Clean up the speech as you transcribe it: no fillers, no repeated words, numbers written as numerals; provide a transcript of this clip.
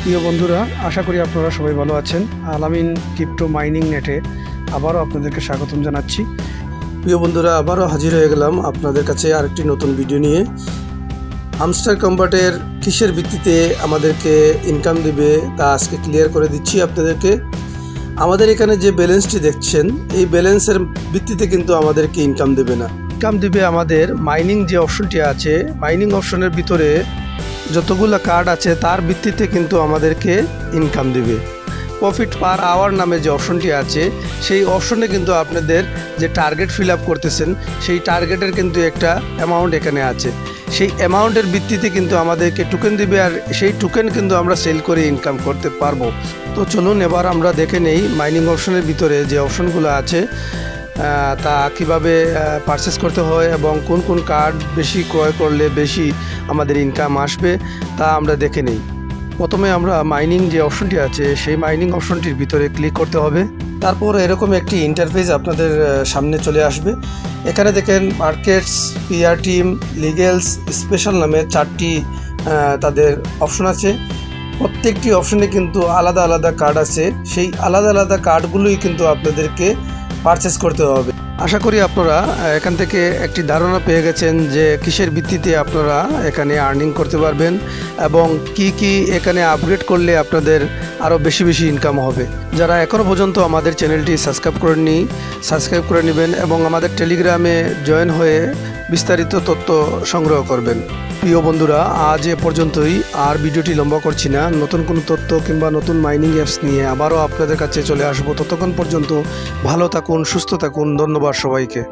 প্রিয় বন্ধুরা, আশা করি আপনারা সবাই ভালো আছেন। আলামিন ক্রিপ্টো মাইনিং নেটে আবারও আপনাদেরকে স্বাগতম জানাচ্ছি। প্রিয় বন্ধুরা, আবারও হাজির হয়ে গেলাম আপনাদের কাছে আরেকটি নতুন ভিডিও নিয়ে। হামস্টার কম্বাটের কিসের ভিত্তিতে আমাদেরকে ইনকাম দিবে তা আজকে ক্লিয়ার করে দিচ্ছি আপনাদেরকে। আমাদের এখানে যে ব্যালেন্সটি দেখছেন, এই ব্যালেন্সের ভিত্তিতে কিন্তু আমাদেরকে ইনকাম দেবে না। ইনকাম দিবে আমাদের মাইনিং যে অপশনটি আছে, মাইনিং অপশনের ভিতরে যতগুলো কার্ড আছে তার ভিত্তিতে কিন্তু আমাদেরকে ইনকাম দিবে। প্রফিট পার আওয়ার নামে যে অপশনটি আছে, সেই অপশনে কিন্তু আপনাদের যে টার্গেট ফিল আপ করতেছেন, সেই টার্গেটের কিন্তু একটা অ্যামাউন্ট এখানে আছে। সেই অ্যামাউন্টের ভিত্তিতে কিন্তু আমাদেরকে টোকেন দিবে, আর সেই টোকেন কিন্তু আমরা সেল করে ইনকাম করতে পারবো। তো চলুন এবার আমরা দেখে নেই মাইনিং অপশনের ভিতরে যে অপশনগুলো আছে তা কিভাবে পারচেস করতে হয় এবং কোন কোন কার্ড বেশি ক্রয় করলে বেশি আমাদের ইনকাম আসবে তা আমরা দেখে নেই। প্রথমে আমরা মাইনিং যে অপশনটি আছে, সেই মাইনিং অপশনটির ভিতরে ক্লিক করতে হবে। তারপর এরকম একটি ইন্টারফেস আপনাদের সামনে চলে আসবে। এখানে দেখেন মার্কেটস, পিআর টিম, লিগেলস, স্পেশাল নামে 4টি তাদের অপশন আছে। প্রত্যেকটি অপশনে কিন্তু আলাদা আলাদা কার্ড আছে। সেই আলাদা আলাদা কার্ডগুলোই কিন্তু আপনাদেরকে পারচেস করতে হবে। আশা করি আপনারা এখান থেকে একটি ধারণা পেয়ে গেছেন যে কিসের ভিত্তিতে আপনারা এখানে আর্নিং করতে পারবেন এবং কি এখানে আপগ্রেড করলে আপনাদের আরও বেশি বেশি ইনকাম হবে। যারা এখনও পর্যন্ত আমাদের চ্যানেলটি সাবস্ক্রাইব করেননি, সাবস্ক্রাইব করে নেবেন এবং আমাদের টেলিগ্রামে জয়েন হয়ে বিস্তারিত তথ্য সংগ্রহ করবেন। প্রিয় বন্ধুরা, আজ এ পর্যন্তই। আর ভিডিওটি লম্বা করছি না। নতুন কোনো তথ্য কিংবা নতুন মাইনিং অ্যাপস নিয়ে আবারও আপনাদের কাছে চলে আসবো। ততক্ষণ পর্যন্ত ভালো থাকুন, সুস্থ থাকুন। ধন্যবাদ সবাইকে।